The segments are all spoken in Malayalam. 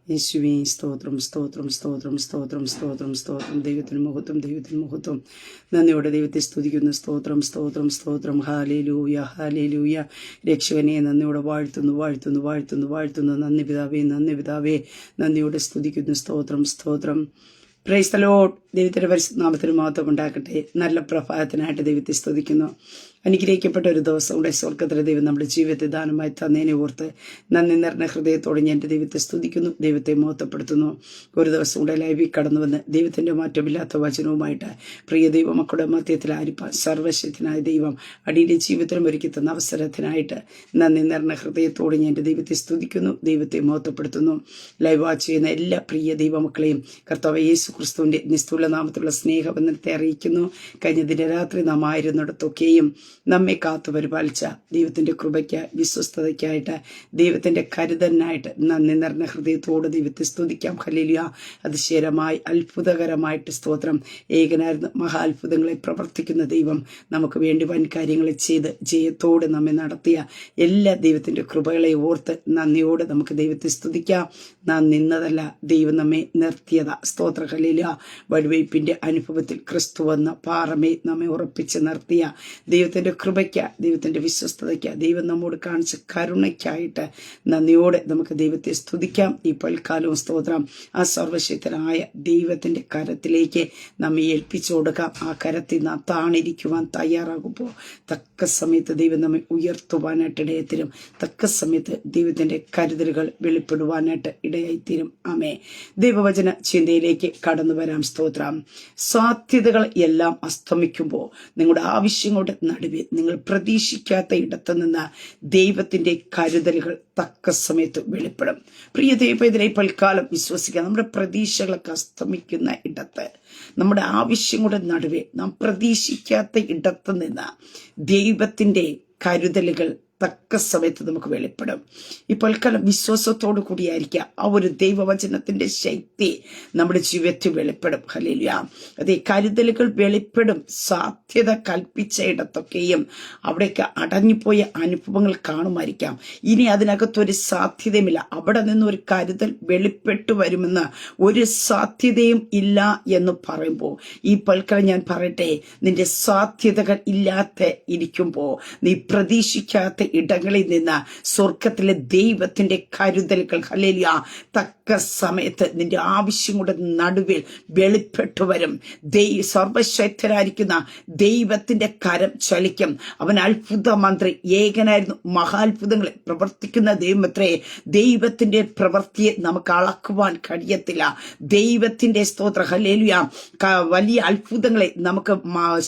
യേശുവേ സ്തോത്രം സ്തോത്രം സ്തോത്രം സ്തോത്രം സ്തോത്രം സ്തോത്രം. ദൈവത്തിന് മഹത്വം, ദൈവത്തിന് മഹത്വം. നന്ദിയോടെ ദൈവത്തെ സ്തുതിക്കുന്നു. സ്തോത്രം സ്തോത്രം സ്തോത്രം. Hallelujah hallelujah. രക്ഷകനെ നന്ദിയോടെ വാഴ്ത്തുന്നു വാഴ്ത്തുന്നു വാഴ്ത്തുന്നു വാഴ്ത്തുന്നു. നന്ദി പിതാവേ, നന്ദി പിതാവേ. നന്ദിയോടെ സ്തുതിക്കുന്നു. സ്തോത്രം സ്തോത്രം. Praise the Lord. ദൈവത്തിന്റെ പരിശുദ്ധ നാമത്തിന് മഹത്വം ഉണ്ടാകട്ടെ. നല്ല പ്രഭാതത്തിനായിട്ട് ദൈവത്തെ സ്തുതിക്കുന്നു. അനുഗ്രഹിക്കപ്പെട്ട ഒരു ദിവസം കൂടെ സ്വർഗത്തിലെ ദൈവം നമ്മുടെ ജീവിതത്തെ ദാനമായി തന്നതിനെ ഓർത്ത് നന്ദി നിറഞ്ഞ ഹൃദയത്തോടെ ഞാൻ എൻ്റെ ദൈവത്തെ സ്തുതിക്കുന്നു, ദൈവത്തെ മഹത്വപ്പെടുത്തുന്നു. ഒരു ദിവസം കൂടെ ലൈവിൽ കടന്നു വന്ന് ദൈവത്തിന്റെ മാറ്റമില്ലാത്ത വചനവുമായിട്ട് പ്രിയ ദൈവമക്കളുടെ മധ്യത്തിൽ ആയിരിക്കാൻ സർവശക്തനായ ദൈവം അടിയുടെ ജീവിതത്തിലും ഒരുക്കി തന്ന അവസരത്തിനായിട്ട് നന്ദി നിറഞ്ഞ ഹൃദയത്തോടെ ഞാൻ എൻ്റെ ദൈവത്തെ സ്തുതിക്കുന്നു, ദൈവത്തെ മഹത്വപ്പെടുത്തുന്നു. ലൈവ് വാച്ച് ചെയ്യുന്ന എല്ലാ പ്രിയ ദൈവമക്കളെയും കർത്താവ് യേശു ക്രിസ്തുവിന്റെ നിസ്തുല നാമത്തിലുള്ള സ്നേഹബന്ധനത്തെ അറിയിക്കുന്നു. കഴിഞ്ഞ ദിനരാത്രി നാം ആയിരുന്നിടത്തൊക്കെയും നമ്മെ കാത്തു പരിപാലിച്ച ദൈവത്തിന്റെ കൃപയ്ക്ക്, വിശ്വസ്തതയ്ക്കായിട്ട്, ദൈവത്തിന്റെ കരുതലിനായിട്ട് നന്ദി നിറഞ്ഞ ഹൃദയത്തോട് ദൈവത്തെ സ്തുതിക്കാം. ഹല്ലേലൂയ. അതിശയകരമായി അത്ഭുതകരമായിട്ട് സ്തോത്രം. ഏകനായിരുന്ന മഹാ അത്ഭുതങ്ങളെ പ്രവർത്തിക്കുന്ന ദൈവം നമുക്ക് വേണ്ടി വൻ കാര്യങ്ങളെ ചെയ്ത് ജയത്തോടെ നമ്മെ നടത്തിയ എല്ലാ ദൈവത്തിന്റെ കൃപകളെ ഓർത്ത് നന്ദിയോടെ നമുക്ക് ദൈവത്തെ സ്തുതിക്കാം. നാം നിന്നതല്ല, ദൈവം നമ്മെ നിർത്തിയതാ. സ്തോത്ര. ഹല്ലേലൂയ. വഴിവയ്പിന്റെ അനുഭവത്തിൽ ക്രിസ്തു വന്ന പാറമേ നമ്മെ ഉറപ്പിച്ച് നിർത്തിയ ദൈവത്തിന്റെ കൃപയ്ക്ക്, ദൈവത്തിന്റെ വിശ്വസ്തതയ്ക്ക്, ദൈവം നമ്മോട് കാണിച്ച കരുണയ്ക്കായിട്ട് നന്ദിയോടെ നമുക്ക് ദൈവത്തെ സ്തുതിക്കാം. ഈ പൽക്കാലവും സ്തോത്രം ആ സർവശക്തനായ ദൈവത്തിന്റെ കരത്തിലേക്ക് നമ്മെ ഏൽപ്പിച്ചു കൊടുക്കാം. ആ കരത്തിൽ നാം താണിരിക്കുവാൻ തയ്യാറാകുമ്പോൾ തക്ക സമയത്ത് ദൈവം നമ്മെ ഉയർത്തുവാനായിട്ട് ഇടയായിത്തീരും. തക്ക സമയത്ത് ദൈവത്തിന്റെ കരുതലുകൾ വെളിപ്പെടുവാനായിട്ട് ഇടയായിത്തീരും. ആമേ. ദൈവവചന ചിന്തയിലേക്ക് കടന്നു വരാം. സ്തോത്രം. സാധ്യതകൾ എല്ലാം അസ്തമിക്കുമ്പോൾ നിങ്ങളുടെ ആവശ്യങ്ങളുടെ നടുവിൽ നിങ്ങൾ പ്രതീക്ഷിക്കാത്ത ഇടത്തു നിന്ന് ദൈവത്തിന്റെ കരുതലുകൾ തക്ക സമയത്ത് വെളിപ്പെടും. പ്രിയ ദൈവത്തിലെ പൽക്കാലം വിശ്വസിക്കുക. നമ്മുടെ പ്രതീക്ഷകളൊക്കെ അസ്തമിക്കുന്ന ഇടത്ത്, നമ്മുടെ ആവശ്യങ്ങളുടെ നടുവേ നാം പ്രതീക്ഷിക്കാത്ത ഇടത്തു നിന്ന് ദൈവത്തിന്റെ കരുതലുകൾ തക്ക സമയത്ത് നമുക്ക് വെളിപ്പെടും. ഈ പൽക്കാലം വിശ്വാസത്തോടു കൂടിയായിരിക്കുക. ആ ഒരു ദൈവവചനത്തിന്റെ ശക്തി നമ്മുടെ ജീവിതത്തിൽ വെളിപ്പെടും. ഹല്ലേലൂയ. അതേ കരുതലുകൾ വെളിപ്പെടും. സാധ്യത കൽപ്പിച്ച ഇടത്തൊക്കെയും അവിടേക്ക് അടഞ്ഞുപോയ അനുഭവങ്ങൾ കാണുമായിരിക്കാം. ഇനി അതിനകത്തൊരു സാധ്യതയുമില്ല. അവിടെ നിന്ന് ഒരു കരുതൽ വെളിപ്പെട്ടു വരുമെന്ന് ഒരു സാധ്യതയും ഇല്ല എന്ന് പറയുമ്പോൾ ഈ പൽക്കാലം ഞാൻ പറയട്ടെ, നിന്റെ സാധ്യതകൾ ഇല്ലാത്ത ഇരിക്കുമ്പോൾ നീ പ്രതീക്ഷിക്കാത്ത ഇടങ്ങളിൽ നിന്ന് സ്വർഗത്തിലെ ദൈവത്തിന്റെ കരുതലുകൾ ഹല്ലേലൂയ തക്ക സമയത്ത് നിന്റെ ആവശ്യങ്ങളുടെ നടുവിൽ വെളിപ്പെട്ടു വരും. സർവശക്തനായിരിക്കുന്ന ദൈവത്തിന്റെ കരം ചലിക്കും. അവൻ അത്ഭുത മന്ത്രി, ഏകനായിരുന്നു, മഹാത്ഭുതങ്ങളെ പ്രവർത്തിക്കുന്ന ദൈവമത്രേ. ദൈവത്തിന്റെ പ്രവൃത്തിയെ നമുക്ക് അളക്കുവാൻ കഴിയത്തില്ല. ദൈവത്തിന്റെ സ്തോത്ര ഹല്ലേലൂയ വലിയ അത്ഭുതങ്ങളെ നമുക്ക്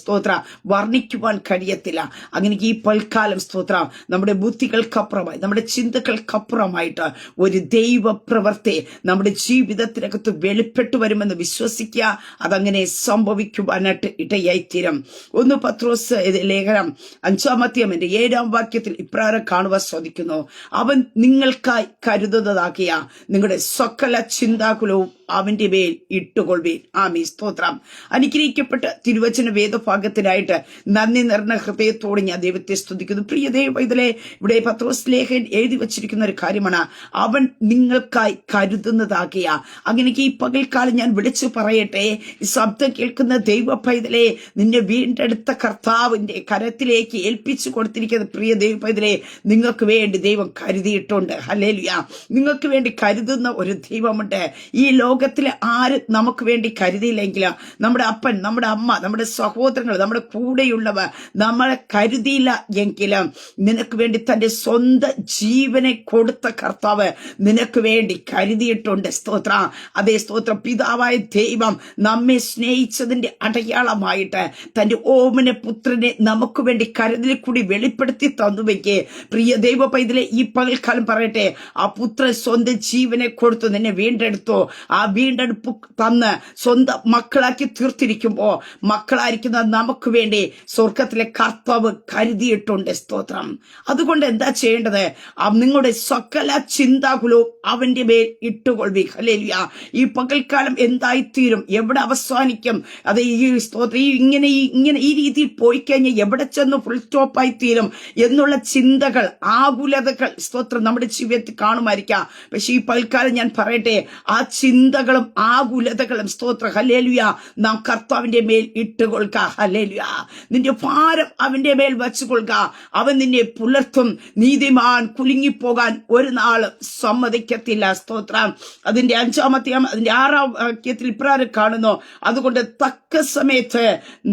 സ്തോത്ര വർണ്ണിക്കുവാൻ കഴിയത്തില്ല. അങ്ങനെ ഈ പൽക്കാലം സ്തോത്ര നമ്മുടെ ബുദ്ധികൾക്കപ്പുറമായി, നമ്മുടെ ചിന്തകൾക്കപ്പുറമായിട്ട് ഒരു ദൈവ പ്രവൃത്തി നമ്മുടെ ജീവിതത്തിനകത്ത് വെളിപ്പെട്ടു വരുമെന്ന് വിശ്വസിക്കുക. അതങ്ങനെ സംഭവിക്കുവാനായിട്ട് ഇടയായിത്തീരും. 1 പത്രോസ് ലേഖനം 5-ാം അധ്യായം 7-ാം വാക്യത്തിൽ ഇപ്രകാരം കാണുവാൻ സാധിക്കുന്നു. അവൻ നിങ്ങൾക്കായി കരുതുന്നതാകിയ നിങ്ങളുടെ സകല ചിന്താകുലവും അവന്റെ മേൽ ഇട്ടുകൊള്ളുവീൻ. ആമീൻ. സ്തോത്രം. അനുഗ്രഹിക്കപ്പെട്ട തിരുവചന വേദഭാഗത്തിനായിട്ട് നന്ദി നിറഞ്ഞ ഹൃദയത്തോടെ ഞാൻ ദൈവത്തെ സ്തുതിക്കുന്നു. പ്രിയ ദൈവത്തിലെ ഇവിടെ പത്രോസ് ലേഖൻ എഴുതി വച്ചിരിക്കുന്ന ഒരു കാര്യമാണ്, അവൻ നിങ്ങൾക്കായി കരുതുന്നതാകിയ. അങ്ങനെ ഈ പകൽക്കാലം ഞാൻ വിളിച്ചു പറയട്ടെ, ഈ ശബ്ദം കേൾക്കുന്ന ദൈവ പൈതലെ, നിന്നെ വീണ്ടെടുത്ത കർത്താവിന്റെ കരത്തിലേക്ക് ഏൽപ്പിച്ചു കൊടുത്തിരിക്കുന്ന പ്രിയ ദൈവ പൈതലെ, നിങ്ങൾക്ക് വേണ്ടി ദൈവം കരുതിയിട്ടുണ്ട്. ഹല്ലേലൂയ. നിങ്ങൾക്ക് വേണ്ടി കരുതുന്ന ഒരു ദൈവമുണ്ട്. ഈ ലോകത്തിലെ ആരും നമുക്ക് വേണ്ടി കരുതിയില്ലെങ്കിലും നമ്മുടെ അപ്പൻ, നമ്മുടെ അമ്മ, നമ്മുടെ സഹോദരങ്ങൾ, നമ്മുടെ കൂടെയുള്ളവർ നമ്മളെ കരുതിയില്ല എങ്കിലും നിനക്ക് വേണ്ടി തന്റെ സ്വന്തം ജീവനെ കൊടുത്ത കർത്താവ് നിനക്ക് വേണ്ടി കരുതിയിട്ടുണ്ട്. സ്തോത്ര. അതേ സ്തോത്രം. പിതാവായ ദൈവം നമ്മെ സ്നേഹിച്ചതിന്റെ അടയാളമായിട്ട് തന്റെ ഓമന പുത്രനെ നമുക്ക് വേണ്ടി കരുതലിൽ കൂടി വെളിപ്പെടുത്തി തന്നുവെക്ക്. പ്രിയ ദൈവ പൈതലെ, ഈ പകൽക്കാലം പറയട്ടെ, ആ പുത്രൻ സ്വന്തം ജീവനെ കൊടുത്തു നിന്നെ വീണ്ടെടുത്തു. ആ വീണ്ടെടുപ്പ് തന്ന് സ്വന്തം മക്കളാക്കി തീർത്തിരിക്കുമ്പോ മക്കളായിരിക്കുന്ന നമുക്ക് വേണ്ടി സ്വർഗത്തിലെ കർത്താവ് കരുതിയിട്ടുണ്ട്. സ്തോത്രം. അതുകൊണ്ട് എന്താ ചെയ്യേണ്ടത്? നിങ്ങളുടെ സകല ചിന്താകുലവും അവന്റെ മേൽ ഇട്ടുകൊള്ളി. ഹല്ലേലൂയ. ഈ പകൽക്കാലം എന്തായിത്തീരും, എവിടെ അവസാനിക്കും, അത് ഈ സ്തോത്രം ഇങ്ങനെ ഈ രീതിയിൽ പോയി കഴിഞ്ഞാൽ എവിടെ ചെന്ന് ഫുൾ സ്റ്റോപ്പായി തീരും എന്നുള്ള ചിന്തകൾ, ആകുലതകൾ സ്തോത്രം നമ്മുടെ ജീവിതത്തിൽ കാണുമായിരിക്കാം. പക്ഷെ ഈ പകൽക്കാലം ഞാൻ പറയട്ടെ, ആ ചിന്തകളും ആകുലതകളും സ്തോത്രം ഹല്ലേലൂയ നാം കർത്താവിന്റെ മേൽ ഇട്ടുകൊള്ളുക. ഹല്ലേലൂയ. നിന്റെ ഭാരം അവന്റെ മേൽ വെച്ചുകൊള്ളുക. അവൻ നിന്നെ പുലർത്തും. നീതിമാൻ കുലുങ്ങിപ്പോകാൻ ഒരു നാൾ സമ്മതിക്കത്തില്ല. സ്തോത്രം. അതിന്റെ 6 വാക്യത്തിൽ ഇപ്രകാരം കാണുന്നു, അതുകൊണ്ട് തക്ക സമയത്ത്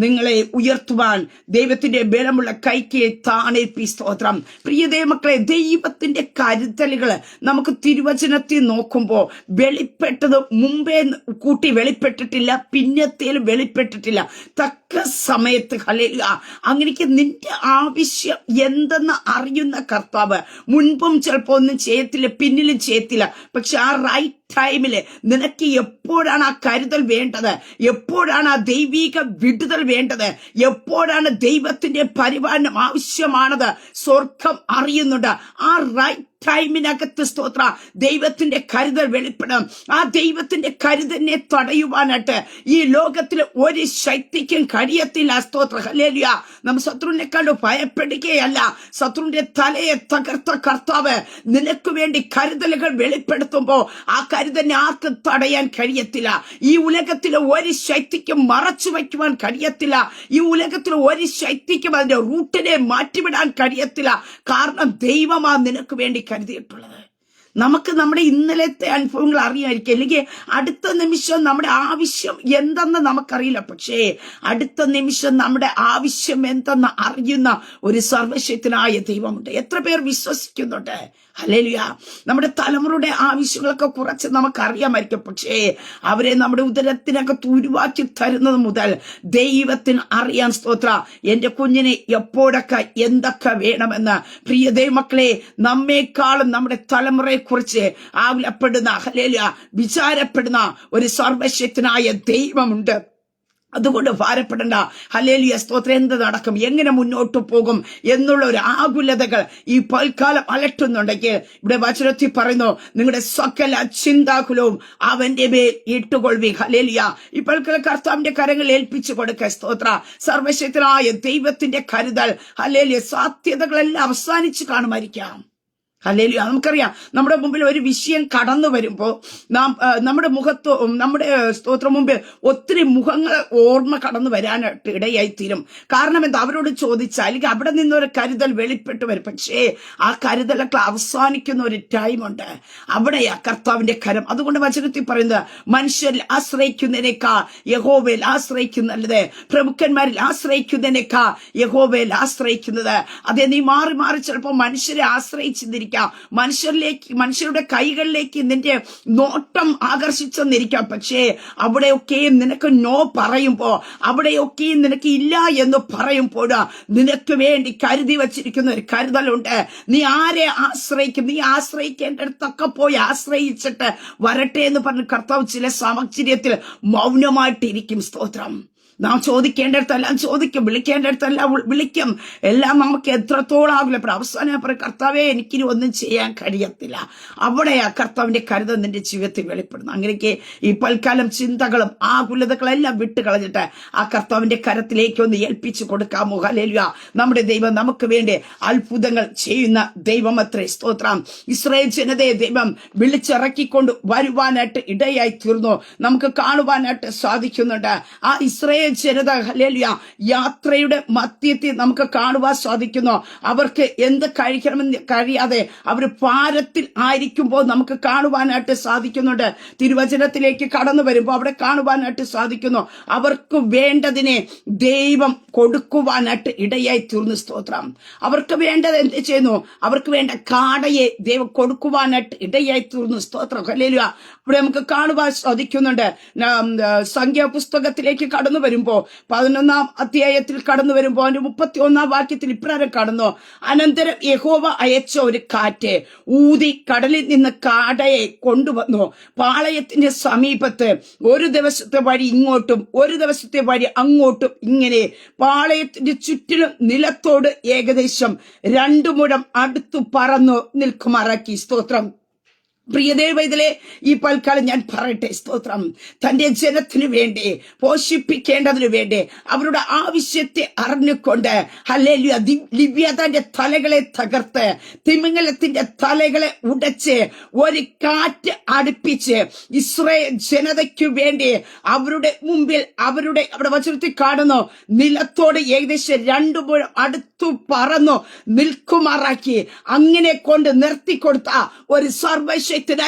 നിങ്ങളെ ഉയർത്തുവാൻ ദൈവത്തിന്റെ ബലമുള്ള കൈക്ക് താണേൽപ്പി. സ്തോത്രം. പ്രിയ ദൈവമക്കളെ, ദൈവത്തിന്റെ കരുതലുകൾ നമുക്ക് തിരുവചനത്തിൽ നോക്കുമ്പോ വെളിപ്പെട്ടത് മുമ്പേ കൂട്ടി വെളിപ്പെട്ടിട്ടില്ല, പിന്നത്തേലും വെളിപ്പെട്ടിട്ടില്ല. തക്ക സമയത്ത് ഹല്ലേലൂയ. അങ്ങനെയൊക്കെ നിന്റെ ആവശ്യം എന്തെന്ന് അറിയുന്ന കർത്താവ് മുൻപും ചിലപ്പോ ഒന്നും ചെയ്യത്തില്ല, പിന്നിലും ചെയ്യത്തില്ല. പക്ഷെ ആ റൈറ്റ് ടൈമില് നിനക്ക് എപ്പോഴാണ് ആ കരുതൽ വേണ്ടത്, എപ്പോഴാണ് ആ ദൈവിക വിടുതൽ വേണ്ടത്, എപ്പോഴാണ് ദൈവത്തിന്റെ പരിപാലനം ആവശ്യമാണത്, സ്വർഗം അറിയുന്നുണ്ട്. ആ റൈറ്റ് ടൈമിനകത്ത് സ്തോത്ര ദൈവത്തിന്റെ കരുതൽ വെളിപ്പെടണം. ആ ദൈവത്തിന്റെ കരുതലിനെ തടയുവാനായിട്ട് ഈ ലോകത്തിൽ ഒരു ശക്തിക്കും കഴിയത്തില്ല. സ്തോത്ര ഹല്ലേലൂയ. നമ്മൾ ശത്രുവിനെ കണ്ടു ഭയപ്പെടുകയല്ല, ശത്രുവിന്റെ തലയെ തകർത്ത കർത്താവ് നിനക്ക് വേണ്ടി കരുതലുകൾ വെളിപ്പെടുത്തുമ്പോ ആ കരുതലിനെ ആർക്കും തടയാൻ കഴിയത്തില്ല. ഈ ഉലകത്തിലെ ഒരു ശക്തിക്കും മറച്ചു വയ്ക്കുവാൻ കഴിയത്തില്ല. ഈ ഉലകത്തിലെ ഒരു ശക്തിക്കും അതിന്റെ റൂട്ടിനെ മാറ്റിവിടാൻ കഴിയത്തില്ല. കാരണം ദൈവമാ നിനക്ക് വേണ്ടി കരുതിയിട്ടുള്ളത്. നമുക്ക് നമ്മുടെ ഇന്നലത്തെ അനുഭവങ്ങൾ അറിയാമായിരിക്കും, അല്ലെങ്കിൽ അടുത്ത നിമിഷം നമ്മുടെ ആവശ്യം എന്തെന്ന് നമുക്കറിയില്ല. പക്ഷേ അടുത്ത നിമിഷം നമ്മുടെ ആവശ്യം എന്തെന്ന് അറിയുന്ന ഒരു സർവശക്തനായ ദൈവമുണ്ട്. എത്ര പേർ വിശ്വസിക്കുന്നുണ്ട്? ഹല്ലേലൂയ. നമ്മുടെ തലമുറയുടെ ആവശ്യങ്ങളൊക്കെ കുറച്ച് നമുക്കറിയാമായിരിക്കും, പക്ഷേ അവരെ നമ്മുടെ ഉദരത്തിനകത്ത് ഉരുവാക്കി തരുന്നത് മുതൽ ദൈവത്തിന് അറിയാൻ. സ്തോത്ര. എന്റെ കുഞ്ഞിനെ എപ്പോഴൊക്കെ എന്തൊക്കെ വേണമെന്ന്. പ്രിയ ദൈവമക്കളെ, നമ്മെക്കാളും നമ്മുടെ തലമുറയെ കുറിച്ച് ആകുലപ്പെടുന്ന ഹല്ലേലൂയ വിചാരപ്പെടുന്ന ഒരു സർവശക്തനായ ദൈവമുണ്ട്. അതുകൊണ്ട് ഭാരപ്പെടേണ്ട. ഹല്ലേലൂയ. സ്തോത്രം. എന്ത് നടക്കും, എങ്ങനെ മുന്നോട്ട് പോകും എന്നുള്ള ഒരു ആകുലതകൾ ഈ പൽക്കാലം അലട്ടുന്നുണ്ടെങ്കിൽ ഇവിടെ വചനത്തിൽ പറയുന്നു, നിങ്ങളുടെ സകല ചിന്താകുലവും അവന്റെ മേൽ ഇട്ടുകൊള്ളി. ഹല്ലേലൂയ. ഈ പൽക്കാലം കർത്താവിന്റെ കരങ്ങൾ ഏൽപ്പിച്ചു കൊടുക്കുക. സ്തോത്ര. സർവശക്തനായ ദൈവത്തിന്റെ കരുതൽ ഹല്ലേലൂയ. സാധ്യതകളെല്ലാം അവസാനിച്ചു കാണുമായിരിക്കാം. ഹല്ലേലൂയ. നമുക്കറിയാം, നമ്മുടെ മുമ്പിൽ ഒരു വിഷയം കടന്നു വരുമ്പോ നമ്മുടെ നമ്മുടെ സ്തോത്രം മുമ്പിൽ ഒത്തിരി മുഖങ്ങൾ ഓർമ്മ കടന്നു വരാനായിട്ട് ഇടയായിത്തീരും. കാരണം എന്താ? അവരോട് ചോദിച്ചാൽ അല്ലെങ്കിൽ അവിടെ നിന്നൊരു കരുതൽ വെളിപ്പെട്ടു വരും. പക്ഷേ ആ കരുതലൊക്കെ അവസാനിക്കുന്ന ഒരു ടൈമുണ്ട്. അവിടെയാ കർത്താവിന്റെ കരം. അതുകൊണ്ട് വചനത്തിൽ പറയുന്നത്, മനുഷ്യരിൽ ആശ്രയിക്കുന്നതിനേക്കാൾ യഹോവയിൽ ആശ്രയിക്കുന്നത്, പ്രമുഖന്മാരിൽ ആശ്രയിക്കുന്നതിനേക്കാൾ യഹോവയിൽ ആശ്രയിക്കുന്നത്. അതെ, നീ മാറി മാറി ചിലപ്പോൾ മനുഷ്യരെ ആശ്രയിച്ചിരിക്കും, മനുഷ്യരുടെ കൈകളിലേക്ക് നിന്റെ നോട്ടം ആകർഷിച്ചെന്നിരിക്കാം. പക്ഷേ അവിടെയൊക്കെയും നിനക്ക് നോ പറയുമ്പോ, അവിടെയൊക്കെയും നിനക്ക് ഇല്ല എന്ന് പറയുമ്പോഴാ നിനക്ക് വേണ്ടി കരുതി വച്ചിരിക്കുന്ന ഒരു കരുതലുണ്ട്. നീ ആരെ ആശ്രയിക്കും? നീ ആശ്രയിക്കേണ്ടടുത്തൊക്കെ പോയി ആശ്രയിച്ചിട്ട് വരട്ടെ എന്ന് പറഞ്ഞ് കർത്താവ് ചില സാഹചര്യത്തിൽ മൗനമായിട്ടിരിക്കും. സ്തോത്രം. നാം ചോദിക്കേണ്ടടുത്തെല്ലാം ചോദിക്കും, വിളിക്കേണ്ടടുത്തെല്ലാം വിളിക്കും. എല്ലാം നമുക്ക് എത്രത്തോളം ആകില്ല. അവസാനം പറയും, കർത്താവേ എനിക്കിനി ഒന്നും ചെയ്യാൻ കഴിയത്തില്ല. അവിടെയാ കർത്താവിന്റെ കരുതൽ നിന്റെ ജീവിതത്തിൽ വെളിപ്പെടുന്നു. അങ്ങനെയൊക്കെ ഈ പൽക്കാലം ചിന്തകളും ആകുലതകളെല്ലാം വിട്ടുകളഞ്ഞിട്ട് ആ കർത്താവിന്റെ കരത്തിലേക്ക് ഒന്ന് ഏൽപ്പിച്ചു കൊടുക്കാമോ? ഹല്ലേലൂയ. നമ്മുടെ ദൈവം നമുക്ക് വേണ്ടി അത്ഭുതങ്ങൾ ചെയ്യുന്ന ദൈവമത്രേ. സ്തോത്രം. ഇസ്രായേൽ ജനതയെ ദൈവം വിളിച്ചിറക്കിക്കൊണ്ട് വരുവാനായിട്ട് ഇടയായി തീർന്നു. നമുക്ക് കാണുവാനായിട്ട് സാധിക്കുന്നുണ്ട്. ആ ഇസ്രായേൽ ജനത ഹല്ലേലൂയ യാത്രയുടെ മധ്യത്തിൽ നമുക്ക് കാണുവാൻ സാധിക്കുന്നു. അവർക്ക് എന്ത് കഴിക്കണമെന്ന് കഴിയാതെ അവർ ഭാരത്തിൽ ആയിരിക്കുമ്പോൾ നമുക്ക് കാണുവാനായിട്ട് സാധിക്കുന്നുണ്ട്. തിരുവചനത്തിലേക്ക് കടന്നു വരുമ്പോൾ അവിടെ കാണുവാനായിട്ട് സാധിക്കുന്നു. അവർക്ക് വേണ്ടതിനെ ദൈവം കൊടുക്കുവാനായിട്ട് ഇടയായി തീർന്നു. സ്തോത്രം. അവർക്ക് വേണ്ടത് എന്ത് ചെയ്യുന്നു? അവർക്ക് വേണ്ട കാടയെ ദൈവം കൊടുക്കുവാനായിട്ട് ഇടയായി തീർന്നു. സ്തോത്രം. ഹല്ലേലൂയ. ഇവിടെ നമുക്ക് കാണുവാൻ സാധിക്കുന്നുണ്ട്. സംഖ്യാപുസ്തകത്തിലേക്ക് കടന്നു വരും വരുമ്പോ 11-ാം അധ്യായത്തിൽ കടന്നു വരുമ്പോ അതിന്റെ 31-ാം വാക്യത്തിൽ ഇപ്രകാരം കടന്നു. അനന്തരം യഹോവ അയച്ച ഒരു കാറ്റ് ഊതി കടലിൽ നിന്ന് കാടയെ കൊണ്ടുവന്നു. പാളയത്തിന്റെ സമീപത്ത് ഒരു ദിവസത്തെ വഴി ഇങ്ങോട്ടും ഒരു ദിവസത്തെ വഴി അങ്ങോട്ടും, ഇങ്ങനെ പാളയത്തിന്റെ ചുറ്റിലും നിലത്തോട് ഏകദേശം 2 മുഴം അടുത്തു പറന്നു നിൽക്കുമാറാക്കി. സ്തോത്രം. പ്രിയദേവ, ഈ പൽക്കാലം ഞാൻ പറയട്ടെ, സ്തോത്രം, തന്റെ ജനത്തിനു വേണ്ടി പോഷിപ്പിക്കേണ്ടതിനു വേണ്ടി അവരുടെ ആവശ്യത്തെ അറിഞ്ഞുകൊണ്ട് ഹല്ലേലൂയ ലിവ്യാതാന്റെ തലകളെ തകർത്ത് തിമിംഗലത്തിന്റെ തലകളെ ഉടച്ച് ഒരു കാറ്റ് അടുപ്പിച്ച് ഇസ്രായേൽ ജനതയ്ക്കു വേണ്ടി അവരുടെ മുമ്പിൽ അവിടെ വചനത്തിൽ കാണുന്നു, നിലത്തോട് ഏകദേശം 2 മുഴം അടുത്തു പറന്നു നിൽക്കുമാറാക്കി. അങ്ങനെ കൊണ്ട് നിർത്തിക്കൊടുത്ത ഒരു സർവശക്തനായ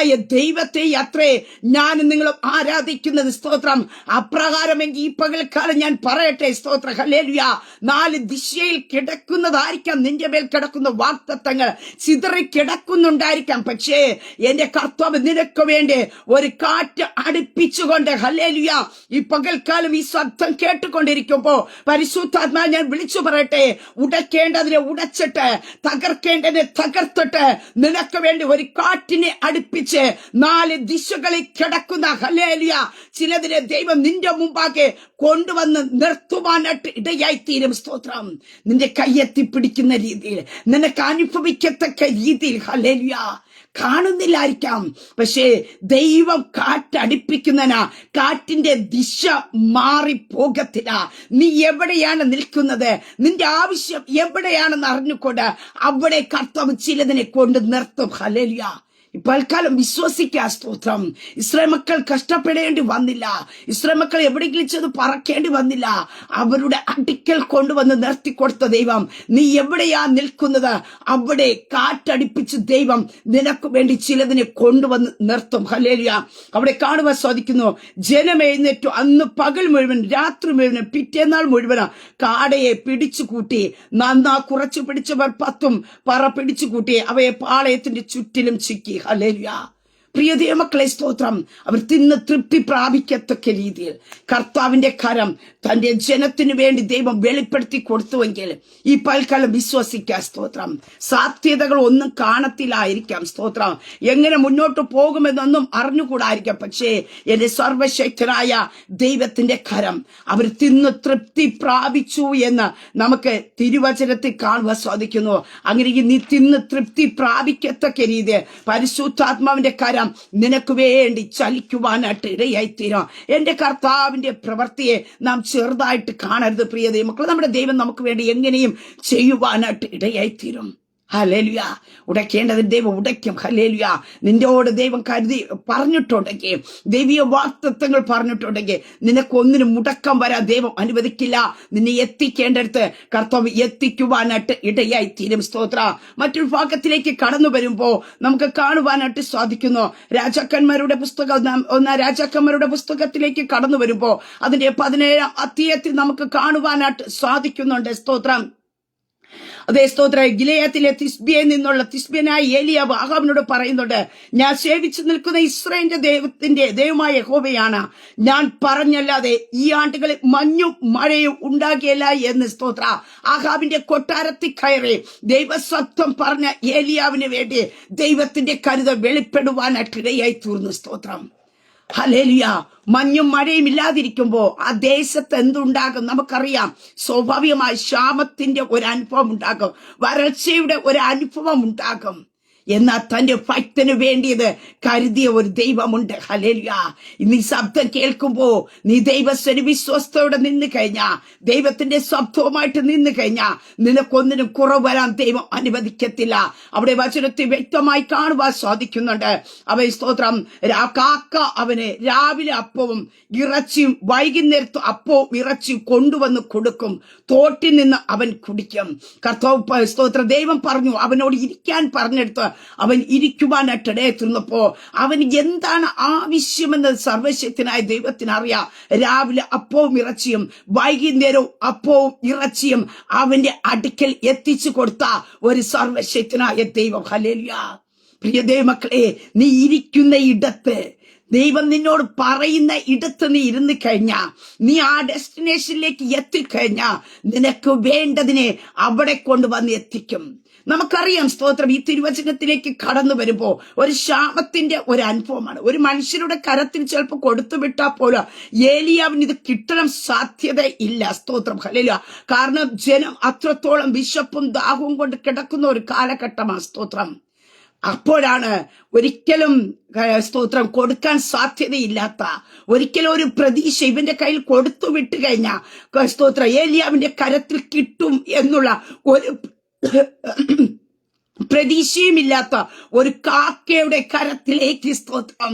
ദൈവത്തെ അത്രേ ഞാൻ നിങ്ങളും ആരാധിക്കുന്നത്. സ്തോത്രം. അപ്രകാരമെങ്കിൽ ഈ പകൽക്കാലം ഞാൻ പറയട്ടെ, സ്തോത്ര ഹല്ലേലൂയ, 4 ദിശയിൽ കിടക്കുന്നതായിരിക്കാം നിന്റെ മേൽ കിടക്കുന്ന വാഗ്ദത്തങ്ങൾ, ചിതറി കിടക്കുന്നുണ്ടായിരിക്കാം. പക്ഷേ എന്റെ കർത്താവ് നിനക്ക് വേണ്ടി ഒരു കാറ്റ് അടുപ്പിച്ചുകൊണ്ട് ഹല്ലേലൂയ ഈ പകൽക്കാലം ഈ ശബ്ദം കേട്ടുകൊണ്ടിരിക്കുമ്പോ പരിശുദ്ധാത്മാ ഞാൻ വിളിച്ചു പറയട്ടെ, ഉടയ്ക്കേണ്ടതിനെ ഉടച്ചിട്ട് തകർക്കേണ്ടതിനെ തകർത്തിട്ട് നിനക്ക് വേണ്ടി ഒരു കാറ്റിനെ അടുപ്പിച്ച് 4 ദിശകളിൽ കിടക്കുന്ന ഹല്ലേലൂയ ചിലതിനെ ദൈവം നിന്റെ മുമ്പാകെ കൊണ്ടുവന്ന് നിർത്തുവാനായിട്ട് ഇടയായിത്തീരും. സ്തോത്രം. നിന്റെ കയ്യെത്തി പിടിക്കുന്ന രീതിയിൽ, നിനക്ക് അനുഭവിക്കത്തക്ക രീതിയിൽ ഹല്ലേലൂയ കാണുന്നില്ലായിരിക്കാം. പക്ഷേ ദൈവം കാറ്റടിപ്പിക്കുന്നതിനാ കാറ്റിന്റെ ദിശ മാറിപ്പോകത്തില്ല. നീ എവിടെയാണ് നിൽക്കുന്നത്, നിന്റെ ആവശ്യം എവിടെയാണെന്ന് അറിഞ്ഞുകൊണ്ട് അവിടെ കർത്താവ് ചിലതിനെ കൊണ്ട് നിർത്തും. ഹല്ലേലൂയ. ഇപ്പോൾക്കാലം വിശ്വസിക്കുക. സ്തോത്രം. ഇസ്രായേൽ മക്കൾ കഷ്ടപ്പെടേണ്ടി വന്നില്ല. ഇസ്രായേൽ മക്കൾ എവിടെയെങ്കിലും ചെന്ന് പറക്കേണ്ടി വന്നില്ല. അവരുടെ അടുക്കൽ കൊണ്ടുവന്ന് നിർത്തിക്കൊടുത്ത ദൈവം, നീ എവിടെയാ നിൽക്കുന്നത് അവിടെ കാറ്റടിപ്പിച്ച് ദൈവം നിനക്ക് വേണ്ടി ചിലതിനെ കൊണ്ടുവന്ന് നിർത്തും. ഹല്ലേലൂയ. അവിടെ കാണുവാൻ സാധിക്കുന്നു, ജനം എഴുന്നേറ്റു അന്ന് പകൽ മുഴുവൻ രാത്രി മുഴുവൻ പിറ്റേന്നാൾ മുഴുവൻ കാടയെ പിടിച്ചു കൂട്ടി. കുറച്ചു പിടിച്ചവർ 10 പറ പിടിച്ചു കൂട്ടി അവയെ പാളയത്തിന്റെ ചുറ്റിലും ചിക്കി. ഹല്ലേലൂയ. പ്രിയ ദൈവമക്കളെ, സ്തോത്രം. അവർ തിന്ന് തൃപ്തി പ്രാപിക്കത്തക്ക രീതിയിൽ കർത്താവിന്റെ കരം തന്റെ ജനത്തിനു വേണ്ടി ദൈവം വെളിപ്പെടുത്തി കൊടുത്തുവെങ്കിൽ ഈ പൽക്കാലം വിശ്വസിക്കുക. സ്തോത്രം. സാധ്യതകൾ ഒന്നും കാണത്തില്ലായിരിക്കാം. സ്തോത്രം. എങ്ങനെ മുന്നോട്ട് പോകുമെന്നൊന്നും അറിഞ്ഞുകൂടായിരിക്കാം. പക്ഷേ എന്റെ സർവശക്തനായ ദൈവത്തിന്റെ കരം അവർ തിന്ന് തൃപ്തി പ്രാപിച്ചു എന്ന് നമുക്ക് തിരുവചനത്തിൽ കാണുവാൻ സാധിക്കുന്നു. അങ്ങനെ നീ തിന്ന് തൃപ്തി പ്രാപിക്കത്തക്ക രീതിയിൽ പരിശുദ്ധാത്മാവിന്റെ കരം നിനക്ക് വേണ്ടി ചലിക്കുവാനായിട്ട് ഇടയായിത്തീരാം. എന്റെ കർത്താവിന്റെ പ്രവൃത്തിയെ നാം ചെറുതായിട്ട് കാണരുത്. പ്രിയ ദൈവമക്കളെ, നമ്മുടെ ദൈവം നമുക്ക് വേണ്ടി എങ്ങനെയും ചെയ്യുവാനായിട്ട് ഇടയായിത്തീരും. ഹല്ലേലൂയ. ഉടയ്ക്കേണ്ടതിന് ദൈവം ഉടയ്ക്കും. ഹല്ലേലൂയ. നിന്റോട് ദൈവം കരുതി പറഞ്ഞിട്ടുണ്ടെങ്കിൽ, ദൈവീയ വാഗ്ദത്തങ്ങൾ പറഞ്ഞിട്ടുണ്ടെങ്കിൽ നിനക്കൊന്നിനും മുടക്കം വരാൻ ദൈവം അനുവദിക്കില്ല. നിന്നെ എത്തിക്കേണ്ടടുത്ത് കർത്താവ് എത്തിക്കുവാനായിട്ട് ഇടയായി തീരും. സ്തോത്ര. മറ്റൊരു ഭാഗത്തിലേക്ക് കടന്നു വരുമ്പോ നമുക്ക് കാണുവാനായിട്ട് സാധിക്കുന്നു. രാജാക്കന്മാരുടെ പുസ്തകം, 1 രാജാക്കന്മാരുടെ പുസ്തകത്തിലേക്ക് കടന്നു വരുമ്പോ അതിന്റെ 17-ാം അധ്യായത്തിൽ നമുക്ക് കാണുവാനായിട്ട് സാധിക്കുന്നുണ്ട്. സ്തോത്രം. അതേ സ്തോത്ര. ഗിലെയാത്തിലെ തിസ്ബിയയിൽ നിന്നുള്ള തിസ്ബിയനായ ഏലിയാവ് ആഹാബിനോട് പറയുന്നുണ്ട്, ഞാൻ സേവിച്ചു നിൽക്കുന്ന ഇസ്രായേലിന്റെ ദൈവമായ യഹോവയാണ്, ഞാൻ പറഞ്ഞല്ലാതെ ഈ ആണ്ടുകളിൽ മഞ്ഞും മഴയും ഉണ്ടാകില്ല എന്ന്. സ്തോത്ര. ആഹാബിന്റെ കൊട്ടാരത്തിൽ കയറി ദൈവസത്വം പറഞ്ഞ ഏലിയാവിന് വേണ്ടി ദൈവത്തിന്റെ കരുതൽ വെളിപ്പെടുവാനായിട്ട് ഇടയായി തീർന്നു. സ്തോത്രം. ഹല്ലേലൂയ. മഞ്ഞും മഴയും ഇല്ലാതിരിക്കുമ്പോ ആ ദേശത്ത് എന്തുണ്ടാകും നമുക്കറിയാം. സ്വാഭാവികമായി ക്ഷാമത്തിന്റെ ഒരു അനുഭവം ഉണ്ടാകും, വരൾച്ചയുടെ ഒരു അനുഭവം ഉണ്ടാകും. എന്നാൽ തന്റെ ഭക്തന് വേണ്ടിയത് കരുതിയ ഒരു ദൈവമുണ്ട്. ഹല്ലേലൂയ. ഇന്ന് ഈ ശബ്ദം കേൾക്കുമ്പോ നീ ദൈവത്തിന് വിശ്വസ്തയോടെ നിന്ന് കഴിഞ്ഞാ, ദൈവത്തിന്റെ ശബ്ദവുമായിട്ട് നിന്ന് കഴിഞ്ഞാ നിനക്കൊന്നിനും കുറവ് വരാൻ ദൈവം അനുവദിക്കത്തില്ല. അവിടെ വചനത്തിൽ വ്യക്തമായി കാണുവാൻ സാധിക്കുന്നുണ്ട്. അവൻ സ്തോത്രം, കാക്ക അവന് രാവിലെ അപ്പവും ഇറച്ചിയും വൈകുന്നേരത്ത് അപ്പവും ഇറച്ചിയും കൊണ്ടുവന്ന് കൊടുക്കും. തോട്ടിൽ നിന്ന് അവൻ കുടിക്കും. കർത്താവ് സ്തോത്ര ദൈവം പറഞ്ഞു, അവനോട് ഇരിക്കാൻ പറഞ്ഞെടുത്ത് അവൻ ഇരിക്കുവാനായിട്ട് ഇടയെത്തുന്നപ്പോ അവന് എന്താണ് ആവശ്യമെന്ന് സർവശക്തനായ ദൈവത്തിന് അറിയാം. രാവിലെ അപ്പവും ഇറച്ചിയും വൈകുന്നേരവും അപ്പവും ഇറച്ചിയും അവന്റെ അടുക്കൽ എത്തിച്ചു കൊടുത്ത ഒരു സർവശക്തനായ ദൈവം. ഹല്ലേലൂയ. പ്രിയ ദൈവമക്കളെ, നീ ഇരിക്കുന്ന ഇടത്ത് ദൈവം നിന്നോട് പറയുന്ന ഇടത്ത് നീ ഇരുന്ന് കഴിഞ്ഞാ, നീ ആ ഡെസ്റ്റിനേഷനിലേക്ക് എത്തിക്കഴിഞ്ഞാ നിനക്ക് വേണ്ടതിനെ അവിടെ കൊണ്ടുവന്ന് എത്തിക്കും. നമുക്കറിയാം സ്തോത്രം, ഈ തിരുവചനത്തിലേക്ക് കടന്നു വരുമ്പോ ഒരു ശാപത്തിന്റെ ഒരു അനുഭവമാണ്. ഒരു മനുഷ്യരുടെ കരത്തിൽ ചിലപ്പോൾ കൊടുത്തു വിട്ടാൽ പോലും ഏലിയാവിന് ഇത് കിട്ടണം സാധ്യത ഇല്ല. സ്തോത്രം, ഹല്ലേലൂയ. കാരണം ജനം അത്രത്തോളം വിശപ്പും ദാഹവും കൊണ്ട് കിടക്കുന്ന ഒരു കാലഘട്ടമാണ്. സ്തോത്രം, അപ്പോഴാണ് ഒരിക്കലും സ്തോത്രം കൊടുക്കാൻ സാധ്യതയില്ലാത്ത, ഒരിക്കലും ഒരു പ്രതീക്ഷ ഇവന്റെ കയ്യിൽ കൊടുത്തു വിട്ട് കഴിഞ്ഞാൽ സ്തോത്രം ഏലിയാവിന്റെ കരത്തിൽ കിട്ടും എന്നുള്ള ഒരു പ്രതീക്ഷയുമില്ലാത്ത ഒരു കാക്കയുടെ കരത്തിലേക്ക് സ്തോത്രം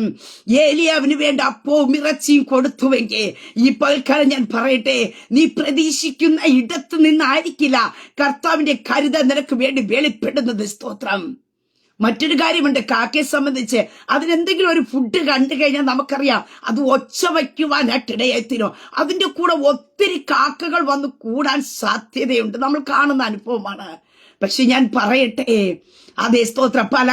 ഏലിയാവിന് വേണ്ട അപ്പവും ഇറച്ചിയും കൊടുത്തുവെങ്കിൽ ഈ പൽക്കാലം ഞാൻ പറയട്ടെ, നീ പ്രതീക്ഷിക്കുന്ന ഇടത്ത് നിന്നായിരിക്കില്ല കർത്താവിന്റെ കരുത നിനക്ക് വേണ്ടി വെളിപ്പെടുന്നത്. സ്തോത്രം. മറ്റൊരു കാര്യമുണ്ട്, കാക്കയെ സംബന്ധിച്ച് അതിനെന്തെങ്കിലും ഒരു ഫുഡ് കണ്ടു കഴിഞ്ഞാൽ നമുക്കറിയാം അത് ഒച്ച വയ്ക്കുവാനായിട്ടിടയായിത്തീരും. അതിന്റെ കൂടെ ഒത്തിരി കാക്കകൾ വന്ന് കൂടാൻ സാധ്യതയുണ്ട്. നമ്മൾ കാണുന്ന അനുഭവമാണ്. പക്ഷെ ഞാൻ പറയട്ടെ, അതേ സ്തോത്രം, പല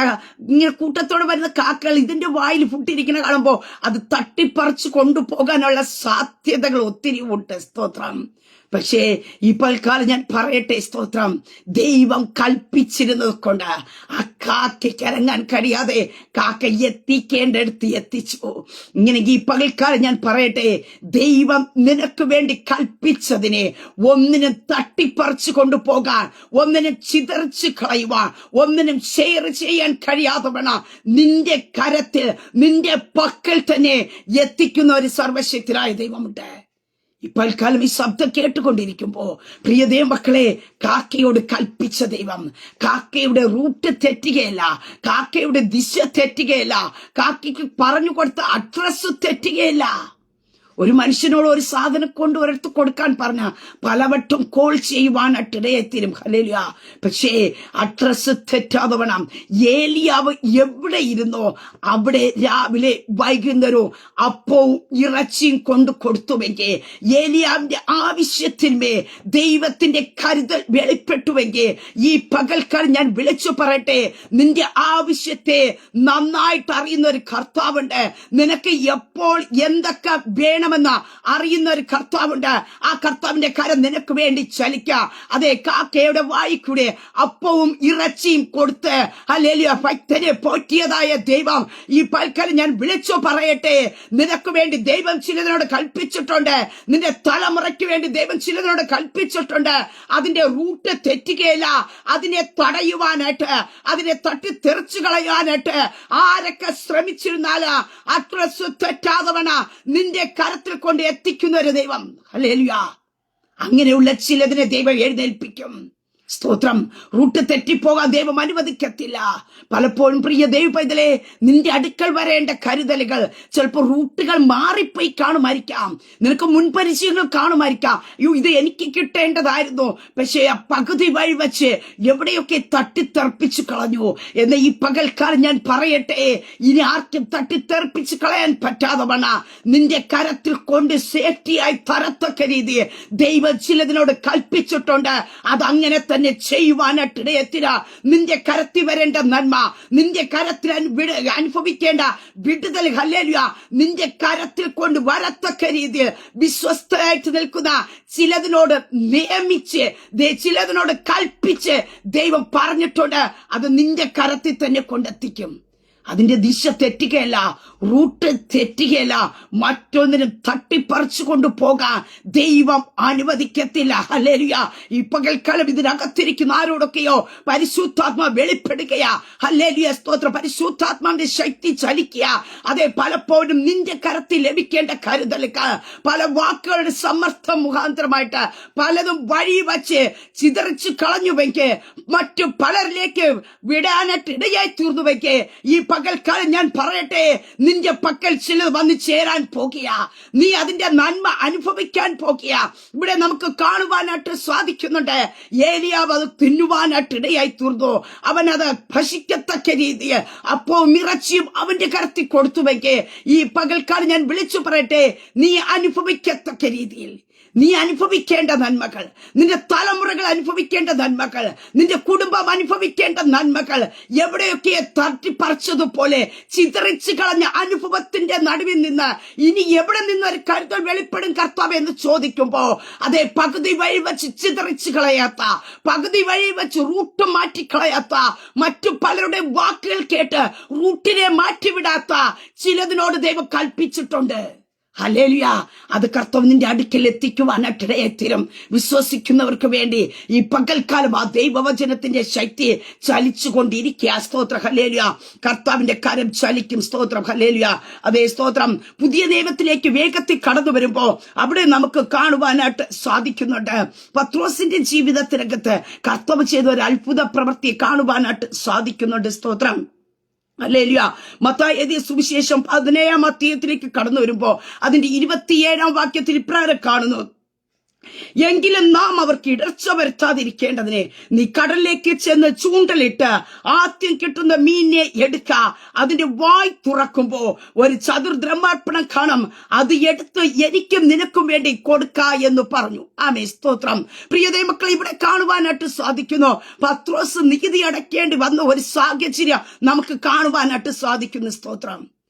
ഇങ്ങനെ കൂട്ടത്തോടെ വരുന്ന കാക്കകൾ ഇതിന്റെ വായിൽ ഫുഡിരിക്കുന്ന കാണുമ്പോ അത് തട്ടിപ്പറിച്ച് കൊണ്ടുപോകാനുള്ള സാധ്യതകൾ ഒത്തിരി ഉണ്ട്. സ്തോത്രം. പക്ഷേ ഈ പൽക്കാലം ഞാൻ പറയട്ടെ സ്തോത്രം, ദൈവം കൽപ്പിച്ചിരുന്നത് കൊണ്ട് ആ കാക്കയ്ക്ക് ഇറങ്ങാൻ കഴിയാതെ കാക്ക എത്തിക്കേണ്ടടുത്ത് എത്തിച്ചു. ഇങ്ങനെ ഈ പകൽക്കാലം ഞാൻ പറയട്ടെ, ദൈവം നിനക്ക് വേണ്ടി കൽപ്പിച്ചതിനെ ഒന്നിനും തട്ടിപ്പറിച്ചു കൊണ്ടുപോകാൻ, ഒന്നിനും ചിതറിച്ച് കളയുവാൻ, ഒന്നിനും ഷെയർ ചെയ്യാൻ കഴിയാതെ വേണം നിന്റെ കരത്തിൽ, നിന്റെ പക്കൽ തന്നെ എത്തിക്കുന്ന ഒരു സർവശക്തനായ ദൈവമുണ്ട്. ഇപ്പോൾക്കാലം ഈ ശബ്ദം കേട്ടുകൊണ്ടിരിക്കുമ്പോ പ്രിയ ദൈവമക്കളെ, കാക്കയോട് കൽപ്പിച്ച ദൈവം കാക്കയുടെ റൂട്ട് തെറ്റുകയല്ല, കാക്കയുടെ ദിശ തെറ്റുകയല്ല, കാക്കയ്ക്ക് പറഞ്ഞു കൊടുത്ത അഡ്രസ് തെറ്റുകയല്ല. ഒരു മനുഷ്യനോട് ഒരു സാധനം കൊണ്ട് ഒരിടത്ത് കൊടുക്കാൻ പറഞ്ഞ പലവട്ടം കോൾ ചെയ്യുവാനായിട്ടിടയെത്തിരും. ഹല്ലേലൂയ. പക്ഷേ അഡ്രസ് തെറ്റാതെ വേണം. ഏലിയാവ് എവിടെ ഇരുന്നോ അവിടെ രാവിലെ വൈകുന്നേരവും അപ്പവും ഇറച്ചിയും കൊണ്ട് കൊടുത്തുവെങ്കിൽ, ഏലിയാവിന്റെ ആവശ്യത്തിന്മേ ദൈവത്തിന്റെ കരുതൽ വെളിപ്പെട്ടുവെങ്കിൽ, ഈ പകൽക്കാലം ഞാൻ വിളിച്ചു പറയട്ടെ, നിന്റെ ആവശ്യത്തെ നന്നായിട്ട് അറിയുന്ന ഒരു കർത്താവുണ്ട്. നിനക്ക് എപ്പോൾ എന്തൊക്കെ വേണമെന്ന് അറിയുന്ന ഒരു കർത്താവുണ്ട്. ആ കർത്താവിന്റെ കരം നിനക്ക് വേണ്ടി ചലിക്കാം. അതെ, കാക്കയുടെ വായിക്കൂടെ അപ്പവും ഇറച്ചിയും കൊടുത്ത് ഹല്ലേലൂയ ഭക്തനെ പോറ്റിയതായ ദൈവം ഈ പൽക്കാലം ഞാൻ വിളിച്ചു പറയട്ടെ, നിനക്ക് വേണ്ടി ദൈവം ചിലതിനോട് കൽപ്പിച്ചിട്ടുണ്ട്. നിന്റെ തലമുറയ്ക്ക് വേണ്ടി ദൈവം ചിലതിനോട് കൽപ്പിച്ചിട്ടുണ്ട്. അതിന്റെ റൂട്ട് തെറ്റുകയില്ല. അതിനെ തടയുവാനായിട്ട്, അതിനെ തട്ടിത്തെറിച്ചു കളയാനായിട്ട് ആരൊക്കെ ശ്രമിച്ചിരുന്നാല് അഡ്രസ് തെറ്റാതവണ നിന്റെ കരത്തിൽ കൊണ്ട് എത്തിക്കുന്ന ഒരു ദൈവം. ഹല്ലേലൂയ. അങ്ങനെയുള്ള ചിലതിനെ ദൈവം എഴുന്നേൽപ്പിക്കും. സ്തോത്രം. റൂട്ട് തെറ്റിപ്പോകാൻ ദൈവം അനുവദിക്കത്തില്ല. പലപ്പോഴും പ്രിയ ദൈവ പൈതലേ, നിന്റെ അടുക്കൽ വരേണ്ട കരുതലുകൾ ചിലപ്പോൾ റൂട്ടുകൾ മാറിപ്പോയി കാണുമായിരിക്കാം. നിനക്ക് മുൻപരിചയങ്ങൾ കാണുമായിരിക്കാം. ഇത് എനിക്ക് കിട്ടേണ്ടതായിരുന്നു, പക്ഷേ ആ പകുതി വഴി വെച്ച് എവിടെയൊക്കെ തട്ടിത്തെറിപ്പിച്ചു കളഞ്ഞു എന്ന് ഈ പകൽക്കാലം ഞാൻ പറയട്ടെ, ഇനി ആർക്കും തട്ടിത്തെറിപ്പിച്ച് കളയാൻ പറ്റാതെ വണ്ണ നിന്റെ കരത്തിൽ കൊണ്ട് സേഫ്റ്റിയായി തരത്തക്ക രീതിയിൽ ദൈവം ചിലതിനോട് കൽപ്പിച്ചിട്ടുണ്ട്. അതങ്ങനെ തന്നെ ചെയ്യുവാനായിട്ടിടയെത്തില്ല. നിന്റെ കരത്തിൽ വരേണ്ട നന്മ, നിന്റെ കരത്തിൽ അനുഭവിക്കേണ്ട വിടുതൽ, ഹല്ലേലൂയ, നിന്റെ കരത്തിൽ കൊണ്ട് വരത്തക്ക രീതിയിൽ വിശ്വസ്തരായിട്ട് നിൽക്കുന്ന ചിലതിനോട് നിയമിച്ച്, ചിലതിനോട് കൽപ്പിച്ച് ദൈവം പറഞ്ഞിട്ടുണ്ട്. അത് നിന്റെ കരത്തിൽ തന്നെ കൊണ്ടെത്തിക്കും. അതിന്റെ ദിശ തെറ്റുകയല്ല, റൂട്ട് തെറ്റുകയല്ല, മറ്റൊന്നിനും തട്ടിപ്പറിച്ചു കൊണ്ടുപോകാൻ ദൈവം അനുവദിക്കത്തില്ല. ഹല്ലേലൂയ. ഈ പകൽക്കാലം ഇതിനകത്തിരിക്കുന്ന ആരോടൊക്കെയോ പരിശുദ്ധാത്മാ വെളിപ്പെടുകയാ. ഹല്ലേലൂയ, സ്തോത്രം. പരിശുദ്ധാത്മാവിന്റെ ശക്തി ചലിക്കുക. അതെ, പലപ്പോഴും നിന്റെ കരത്തിൽ ലഭിക്കേണ്ട കരുതലുകൾ പല വാക്കുകളുടെ സമ്മർദ്ദം മുഖാന്തരമായിട്ട് പലതും വഴി വച്ച് ചിതറിച്ച് കളഞ്ഞുവെങ്കിൽ, മറ്റു പലരിലേക്ക് വിടാനായിട്ട് ഇടയായി തീർന്നുവെങ്കിൽ, ഈ പകൽക്കാലം ഞാൻ പറയട്ടെ, നിന്റെ പക്കൽ ചിലത് വന്ന് ചേരാൻ പോകുക. നീ അതിന്റെ നന്മ അനുഭവിക്കാൻ പോകുക. ഇവിടെ നമുക്ക് കാണുവാനായിട്ട് സാധിക്കുന്നുണ്ട്. ഏലിയാവ് അത് തിന്നുവാനായിട്ട് ഇടയായി തീർന്നു. അവൻ അത് ഭക്ഷിക്കത്തക്ക രീതിയിൽ അപ്പവും ഇറച്ചിയും അവന്റെ കരത്തിൽ കൊടുത്തുവെങ്കിൽ, ഈ പകൽക്കാലം ഞാൻ വിളിച്ചു പറയട്ടെ, നീ അനുഭവിക്കത്തക്ക രീതിയിൽ നീ അനുഭവിക്കേണ്ട നന്മകൾ, നിന്റെ തലമുറകൾ അനുഭവിക്കേണ്ട നന്മകൾ, നിന്റെ കുടുംബം അനുഭവിക്കേണ്ട നന്മകൾ എവിടെയൊക്കെ തട്ടിപ്പറിച്ചതുപോലെ ചിതറിച്ചു കളഞ്ഞ അനുഭവത്തിന്റെ നടുവിൽ നിന്ന് ഇനി എവിടെ നിന്ന് ഒരു കരുതൽ വെളിപ്പെടും കർത്താവ് എന്ന് ചോദിക്കുമ്പോ, അതേ പകുതി വഴി വെച്ച് ചിതറിച്ചു കളയാത്ത, പകുതി വഴി വെച്ച് റൂട്ട് മാറ്റിക്കളയാത്ത, മറ്റു പലരുടെ വാക്കുകൾ കേട്ട് റൂട്ടിനെ മാറ്റിവിടാത്ത ചിലതിനോട് ദൈവം കൽപ്പിച്ചിട്ടുണ്ട്. ഹല്ലേലൂയ. അത് കർത്താവ് നിന്റെ അടുക്കൽ എത്തിക്കുവാനായിട്ടിടയെത്തിരും. വിശ്വസിക്കുന്നവർക്ക് വേണ്ടി ഈ പകൽക്കാലം ആ ദൈവവചനത്തിന്റെ ശക്തി ചലിച്ചുകൊണ്ടിരിക്കുക. സ്തോത്രം. ഹല്ലേലൂയ. കർത്താവിന്റെ കരം ചലിക്കും. സ്തോത്രം. ഹല്ലേലൂയ. അതേ സ്തോത്രം. പുതിയ നിയമത്തിലേക്ക് വേഗത്തിൽ കടന്നു വരുമ്പോ അവിടെ നമുക്ക് കാണുവാനായിട്ട് സാധിക്കുന്നുണ്ട്. പത്രോസിന്റെ ജീവിതത്തിനകത്ത് കർത്താവ് ചെയ്ത ഒരു അത്ഭുത പ്രവൃത്തി കാണുവാനായിട്ട് സാധിക്കുന്നുണ്ട്. സ്തോത്രം. ഹല്ലേലൂയ. മത്തായി എഴുതിയ സുവിശേഷം 17-ാം അധ്യായത്തിലേക്ക് കടന്നു വരുമ്പോ അതിന്റെ 27-ാം വാക്യത്തിൽ ഇപ്രകാരം കാണുന്നു: എങ്കിലും നാം അവർക്ക് ഇടർച്ച വരുത്താതിരിക്കേണ്ടതിനെ നീ കടലിലേക്ക് ചെന്ന് ചൂണ്ടലിട്ട് ആദ്യം കിട്ടുന്ന മീനിനെ എടുക്ക. അതിന്റെ വായ് തുറക്കുമ്പോ ഒരു ചതുർദ്രഹ്മാർപ്പണം കാണും. അത് എടുത്ത് എനിക്കും നിനക്കും വേണ്ടി കൊടുക്ക എന്ന് പറഞ്ഞു. ആമേൻ. സ്തോത്രം. പ്രിയതേ മക്കളെ, ഇവിടെ കാണുവാനായിട്ട് സാധിക്കുന്നു. പത്രോസ് നികുതി അടയ്ക്കേണ്ടി വന്ന ഒരു സാഹചര്യം നമുക്ക് കാണുവാനായിട്ട് സാധിക്കുന്നു. സ്തോത്രം.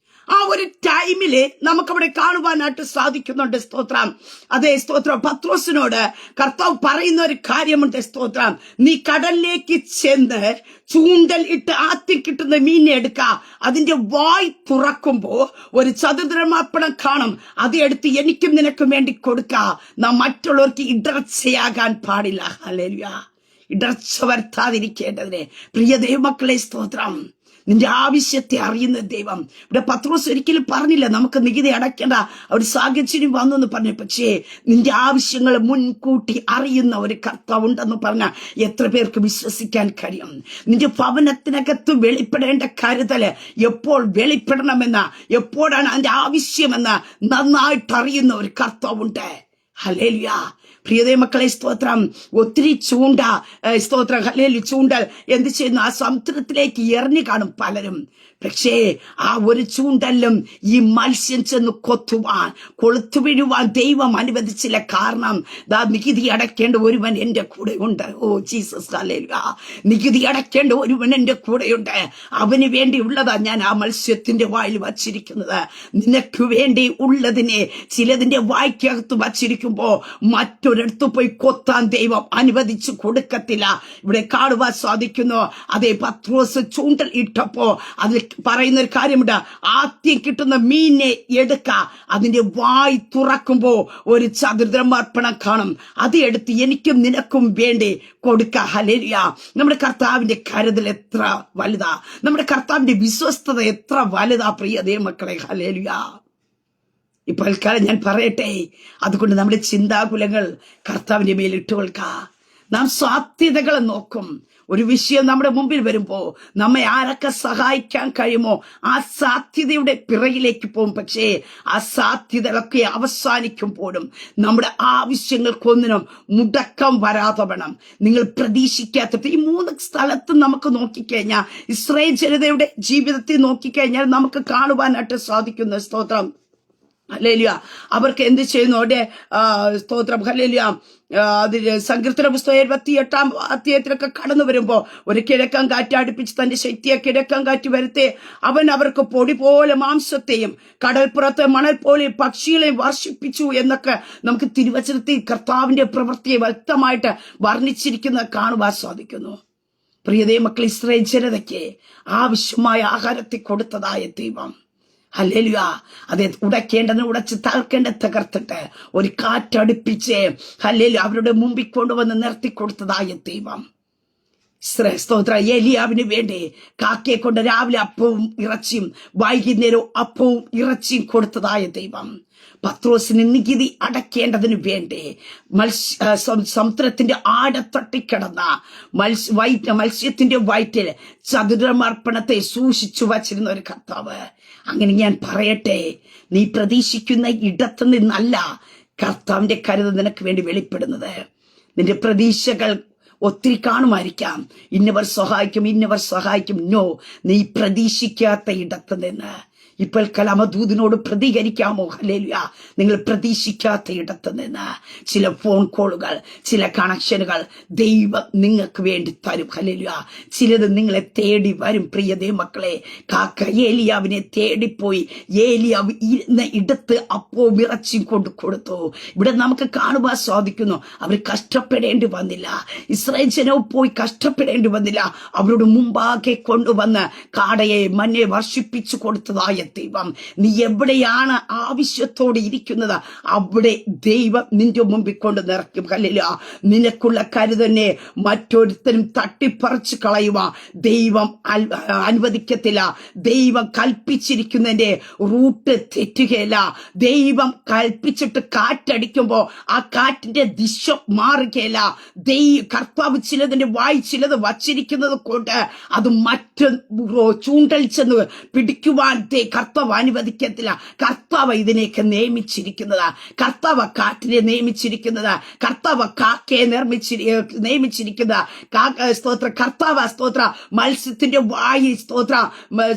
ആ ഒരു ടൈമില് നമുക്കവിടെ കാണുവാനായിട്ട് സാധിക്കുന്നുണ്ട്. സ്തോത്രം. അതേ സ്തോത്രം. പത്രോസിനോട് കർത്താവ് പറയുന്ന ഒരു കാര്യമുണ്ട്. സ്തോത്രം. നീ കടലിലേക്ക് ചെന്ന് ചൂണ്ടൽ ഇട്ട് ആദ്യം കിട്ടുന്ന മീനിനെ എടുക്ക. അതിന്റെ വായ് തുറക്കുമ്പോ ഒരു ചതുർദ്രഹ്മാർപ്പണം കാണും. അത് എടുത്ത് എനിക്കും നിനക്കും വേണ്ടി കൊടുക്ക. നാം മറ്റുള്ളവർക്ക് ഇടർച്ചയാകാൻ പാടില്ല. ഹല്ലേലൂയ. ഇടർച്ച വരുത്താതിരിക്കേണ്ടതിനെ പ്രിയ ദൈവമക്കളെ, സ്തോത്രം. നിന്റെ ആവശ്യത്തെ അറിയുന്ന ദൈവം. ഇവിടെ പത്രോസ് ഒരിക്കലും പറഞ്ഞില്ല നമുക്ക് നികുതി അടയ്ക്കേണ്ട ഒരു സാഹചര്യം വന്നു എന്ന് പറഞ്ഞു. പക്ഷേ നിന്റെ ആവശ്യങ്ങൾ മുൻകൂട്ടി അറിയുന്ന ഒരു കർത്താവ് ഉണ്ടെന്ന് പറഞ്ഞാൽ എത്ര പേർക്ക് വിശ്വസിക്കാൻ കഴിയും? നിന്റെ ഭവനത്തിനകത്ത് വെളിപ്പെടേണ്ട കരുതല് എപ്പോൾ വെളിപ്പെടണമെന്ന്, എപ്പോഴാണ് അതിന്റെ ആവശ്യമെന്ന് നന്നായിട്ട് അറിയുന്ന ഒരു കർത്താവുണ്ട്. ഹല്ലേലൂയ. പ്രിയതേ മക്കളെ, സ്തോത്രം. ഒത്തിരി ചൂണ്ട, സ്തോത്രം. ഹല്ലേലൂയ. ചൂണ്ടൽ എന്ത് ചെയ്യുന്നു? ആ സമുദ്രത്തിലേക്ക് എറിഞ്ഞു കാണും പലരും. പക്ഷേ ആ ഒരു ചൂണ്ടലും ഈ മത്സ്യം ചെന്ന് കൊളുത്തു വീഴുവാൻ ദൈവം അനുവദിച്ചില്ല. കാരണം നികുതി അടയ്ക്കേണ്ട ഒരുവൻ എന്റെ കൂടെ ഉണ്ട്. Oh Jesus. ഹല്ലേലൂയ. നികുതി അടയ്ക്കേണ്ട ഒരുവൻ എന്റെ കൂടെയുണ്ട്. അവന് വേണ്ടി ഉള്ളതാ ഞാൻ ആ മത്സ്യത്തിന്റെ വായിൽ വച്ചിരിക്കുന്നത്. നിനക്ക് വേണ്ടി ഉള്ളതിനെ ചിലതിന്റെ വായ്ക്കകത്ത് വച്ചിരിക്കുമ്പോ മറ്റൊരിടത്ത് പോയി കൊത്താൻ ദൈവം അനുവദിച്ചു കൊടുക്കത്തില്ല. ഇവിടെ കാണുവാൻ സാധിക്കുന്നു. അതേ പത്രോസ് ചൂണ്ടൽ ഇട്ടപ്പോ അതിൽ പറയുന്ന ഒരു കാര്യമുണ്ട്. ആദ്യം കിട്ടുന്ന മീനിനെ എടുക്ക. അതിന്റെ വായ് തുറക്കുമ്പോ ഒരു ചതുർദ്രഹ്മാർപ്പണം കാണും. അത് എടുത്ത് എനിക്കും നിനക്കും വേണ്ടി കൊടുക്ക. ഹല്ലേലൂയ. നമ്മുടെ കർത്താവിന്റെ കരുതൽ എത്ര വലുതാ! നമ്മുടെ കർത്താവിന്റെ വിശ്വസ്തത എത്ര വലുതാ പ്രിയ ദൈവമക്കളെ. ഹല്ലേലൂയ. ഇപ്പോൾ ഞാൻ പറയട്ടെ, അതുകൊണ്ട് നമ്മുടെ ചിന്താകുലങ്ങൾ കർത്താവിന്റെ മേൽ ഇട്ടുകൊള്ളുക. നാം സാധ്യതകൾ നോക്കും. ഒരു വിഷയം നമ്മുടെ മുമ്പിൽ വരുമ്പോ നമ്മെ ആരൊക്കെ സഹായിക്കാൻ കഴിയുമോ ആ സാധ്യതയുടെ പിറകിലേക്ക് പോകും. പക്ഷേ ആ സാധ്യതകളൊക്കെ അവസാനിക്കുമ്പോഴും നമ്മുടെ ആവശ്യങ്ങൾക്കൊന്നിനും മുടക്കം വരാതെ വേണം. നിങ്ങൾ പ്രതീക്ഷിക്കാത്ത ഈ 3 സ്ഥലത്തും നമുക്ക് നോക്കിക്കഴിഞ്ഞാൽ, ഇസ്രായേൽ ജനതയുടെ ജീവിതത്തിൽ നോക്കിക്കഴിഞ്ഞാൽ നമുക്ക് കാണുവാനായിട്ട് സാധിക്കുന്ന സ്തോത്രം. ഹല്ലേലൂയ. അവർക്ക് എന്ത് ചെയ്യുന്നു? അവിടെ സ്തോത്രം. ഹല്ലേലൂയ. അതിൽ സങ്കീർത്തന പുസ്തകം 78-ാം അധ്യായത്തിലൊക്കെ കടന്നു വരുമ്പോ ഒരു കിഴക്കൻ കാറ്റ് അടുപ്പിച്ച് തന്റെ ശക്തിയെ കിഴക്കൻ കാറ്റ് വരുത്തി അവൻ അവർക്ക് പൊടി പോലെ മാംസത്തെയും കടൽപ്പുറത്തെ മണൽ പോലെ പക്ഷികളെയും വർഷിപ്പിച്ചു എന്നൊക്കെ നമുക്ക് തിരുവചനത്തിൽ കർത്താവിന്റെ പ്രവൃത്തിയെ വ്യക്തമായിട്ട് വർണ്ണിച്ചിരിക്കുന്നത് കാണുവാൻ സാധിക്കുന്നു. പ്രിയതേ മക്കൾ, ഇസ്രായേൽ ജനതയ്ക്ക് ആവശ്യമായ ആഹാരത്തെ കൊടുത്തതായ ദൈവം. ഹല്ലേലൂയ. അതെ, ഉടയ്ക്കേണ്ടതിന് ഉടച്ച് തകർക്കേണ്ട തകർത്തിട്ട് ഒരു കാറ്റടുപ്പിച്ച് ഹല്ലേലൂയ അവരുടെ മുമ്പിൽ കൊണ്ടുവന്ന് നിർത്തിക്കൊടുത്തതായ ദൈവം. സ്തോത്ര. ഏലിയാവിന് വേണ്ടി കാക്കയെ കൊണ്ട് രാവിലെ അപ്പവും ഇറച്ചിയും വൈകുന്നേരവും അപ്പവും ഇറച്ചിയും കൊടുത്തതായ ദൈവം. പത്രോസിന് നികുതി അടയ്ക്കേണ്ടതിന് വേണ്ടി സമുദ്രത്തിന്റെ ആഴത്തട്ടിക്കിടന്ന മത്സ്യത്തിന്റെ വയറ്റിൽ ചതുരമർപ്പണത്തെ സൂക്ഷിച്ചു വച്ചിരുന്ന ഒരു കർത്താവ്. അങ്ങനെ ഞാൻ പറയട്ടെ, നീ പ്രതീക്ഷിക്കുന്ന ഇടത്തു നിന്നല്ല കർത്താവിന്റെ കരുതൽ നിനക്ക് വേണ്ടി വെളിപ്പെടുന്നത്. നിന്റെ പ്രതീക്ഷകൾ ഒത്തിരി കാണുമായിരിക്കാം. ഇന്നവർ സഹായിക്കും, ഇന്നവർ സഹായിക്കും. നോ, നീ പ്രതീക്ഷിക്കാത്ത ഇടത്ത് നിന്ന് ഇപ്പോൾ കലാമദൂതിനോട് പ്രതികരിക്കാമോ? ഹല്ലേലൂയ. നിങ്ങൾ പ്രതീക്ഷിക്കാത്ത ഇടത്ത് നിന്ന് ചില ഫോൺ കോളുകൾ, ചില കണക്ഷനുകൾ ദൈവം നിങ്ങൾക്ക് വേണ്ടി തരും. ഹല്ലേലൂയ. ചിലത് നിങ്ങളെ തേടി വരും. പ്രിയ ദൈവമക്കളെ, കാക്ക ഏലിയാവിനെ തേടിപ്പോയി. ഏലിയാവ് ഇരുന്ന ഇടത്ത് അപ്പോ വിറച്ചും കൊണ്ട് കൊടുത്തു. ഇവിടെ നമുക്ക് കാണുവാൻ സാധിക്കുന്നു, അവർ കഷ്ടപ്പെടേണ്ടി വന്നില്ല. ഇസ്രായേൽ ജനവും പോയി കഷ്ടപ്പെടേണ്ടി വന്നില്ല. അവരുടെ മുമ്പാകെ കൊണ്ടുവന്ന് കാടയെ മഞ്ഞെ വർഷിപ്പിച്ചു കൊടുത്തതായ ദൈവം, നീ എവിടെയാണ് ആവശ്യത്തോടെ ഇരിക്കുന്നത് അവിടെ ദൈവം നിന്റെ മുമ്പിൽ കൊണ്ട് നിറയ്ക്കും. ഹല്ലേലൂയ. നിനക്കുള്ള കരുതന്നെ മറ്റൊരുത്തരും തട്ടിപ്പറിച്ചു കളയുക ദൈവം അനുവദിക്കത്തില്ല. ദൈവം കൽപ്പിച്ചിരിക്കുന്നതിന്റെ റൂട്ട് തെറ്റുകയില്ല. ദൈവം കൽപ്പിച്ചിട്ട് കാറ്റടിക്കുമ്പോ ആ കാറ്റിന്റെ ദിശ മാറുകയില്ല. കർത്താവ് ചിലതിന്റെ വായി ചിലത് വച്ചിരിക്കുന്നത് കൊണ്ട് അത് മറ്റു ചൂണ്ടൽ ചെന്ന് പിടിക്കുവാൻ കർത്താവ് അനുവദിക്കത്തില്ല. കർത്താവ് ഇതിനെയൊക്കെ നിയമിച്ചിരിക്കുന്നത്, കർത്താവ് കാറ്റിനെ നിയമിച്ചിരിക്കുന്നത്, കർത്താവ് കാക്കയെ നിയമിച്ചിരിക്കുന്നത്, സ്തോത്ര കർത്താവ് സ്തോത്ര മത്സ്യത്തിന്റെ വായി സ്തോത്ര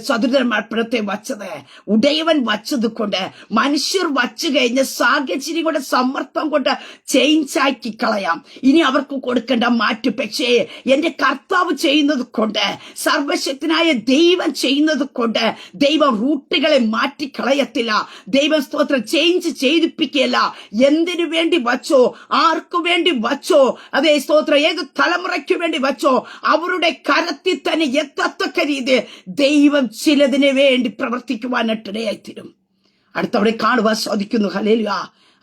സദൃഢത്തെ വച്ചത് ഉടയവൻ വച്ചത് കൊണ്ട് മനുഷ്യർ വച്ചു കഴിഞ്ഞ സാഹചര്യങ്ങളുടെ സമ്മർദ്ദം കൊണ്ട് ചേഞ്ച് ആക്കി കളയാം. ഇനി അവർക്ക് കൊടുക്കേണ്ട മാറ്റു. പക്ഷേ എന്റെ കർത്താവ് ചെയ്യുന്നത് കൊണ്ട്, സർവശക്തനായ ദൈവം ചെയ്യുന്നത് കൊണ്ട് ദൈവം റൂട്ടുകളെ മാറ്റിക്കളയത്തില്ല. ദൈവം സ്തോത്രം ചേഞ്ച് ചെയ്തിപ്പിക്കുകയല്ല. എന്തിനു വേണ്ടി വച്ചോ, ആർക്കു വേണ്ടി വച്ചോ, അതേ സ്തോത്രം ഏത് തലമുറയ്ക്ക് വേണ്ടി വച്ചോ, അവരുടെ കരത്തിൽ തന്നെ എത്തത്തക്ക രീതി ദൈവം ചിലതിനെ വേണ്ടി പ്രവർത്തിക്കുവാനിടയായിത്തീരും. അടുത്തവിടെ കാണുവാൻ സാധിക്കുന്നു. ഹല്ലേലൂയ.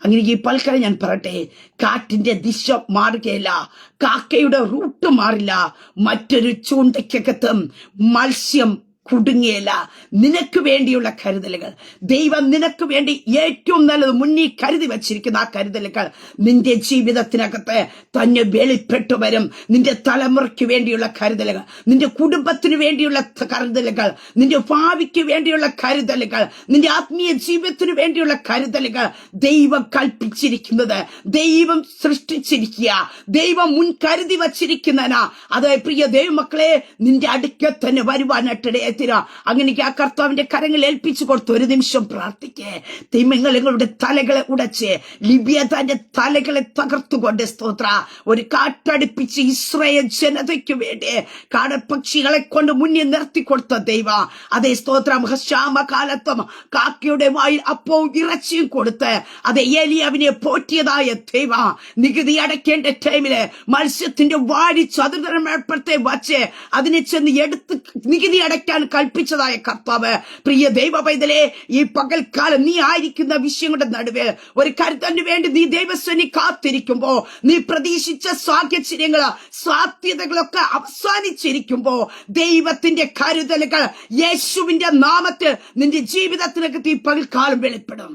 അങ്ങനെ ഈ പൽക്കരം ഞാൻ പറയട്ടെ, കാറ്റിന്റെ ദിശ മാറുകയില്ല, കാക്കയുടെ റൂട്ട് മാറില്ല, മറ്റൊരു ചൂണ്ടയ്ക്കകത്തും മത്സ്യം കുടുങ്ങിയില്ല. നിനക്ക് വേണ്ടിയുള്ള കരുതലുകൾ ദൈവം നിനക്ക് വേണ്ടി ഏറ്റവും നല്ലത് മുന്നിൽ കരുതി വച്ചിരിക്കുന്ന ആ കരുതലുകൾ നിന്റെ ജീവിതത്തിനകത്ത് തന്നെ വെളിപ്പെട്ടു വരും. നിന്റെ തലമുറയ്ക്ക് വേണ്ടിയുള്ള കരുതലുകൾ, നിന്റെ കുടുംബത്തിന് വേണ്ടിയുള്ള കരുതലുകൾ, നിന്റെ ഭാവിക്ക് വേണ്ടിയുള്ള കരുതലുകൾ, നിന്റെ ആത്മീയ ജീവിതത്തിന് വേണ്ടിയുള്ള കരുതലുകൾ ദൈവം കൽപ്പിച്ചിരിക്കുന്നത്, ദൈവം സൃഷ്ടിച്ചിരിക്കുക, ദൈവം മുൻകരുതി വച്ചിരിക്കുന്നതിനാ. അതെ പ്രിയ ദൈവമക്കളെ, നിന്റെ അടുക്കൽ തന്നെ വരുവാനായിട്ടിടയായി. അങ്ങനെ ആ കർത്താവിന്റെ കരങ്ങൾ ഏൽപ്പിച്ചു കൊടുത്തു. ഒരു നിമിഷം പ്രാർത്ഥിക്കേ. തിമിംഗലങ്ങളുടെ തലകളെ ഉടച്ച് ലിബിയതാന്റെ തലകളെ തകർത്തുകൊണ്ട് സ്തോത്ര ഒരു കാറ്റടിപ്പിച്ച് ഇസ്രായേൽ ജനതയ്ക്ക് വേണ്ടി കാടപ്പക്ഷികളെ കൊണ്ട് മുന്നിൽ നിർത്തിക്കൊടുത്ത ദൈവ. അതേ സ്തോത്രം ശ്യാമകാലത്തും കാക്കയുടെ വായിൽ അപ്പോ ഇറച്ചിയും കൊടുത്ത് അതേ ഏലിയാവിനെ പോറ്റിയതായ ദൈവ. നികുതി അടയ്ക്കേണ്ട ടൈമില് മത്സ്യത്തിന്റെ വാഴി ചതുരത്തെ വച്ച് അതിനെ ചെന്ന് എടുത്ത് നികുതി അടയ്ക്കാൻ കൽപ്പിച്ചതായ കർത്താവ്. പ്രിയ ദൈവ പൈതലേ, ഈ പകൽക്കാലം നീ ആയിരിക്കുന്ന വിഷയങ്ങളുടെ നടുവ് ഒരു കരുതലിന് വേണ്ടി നീ ദൈവസേനി കാത്തിരിക്കുമ്പോ, നീ പ്രതീക്ഷിച്ച സാധ്യതകളൊക്കെ അവസാനിച്ചിരിക്കുമ്പോ ദൈവത്തിന്റെ കരുതലുകൾ യേശുവിന്റെ നാമത്തിൽ നിന്റെ ജീവിതത്തിനകത്ത് ഈ പകൽക്കാലം വെളിപ്പെടും.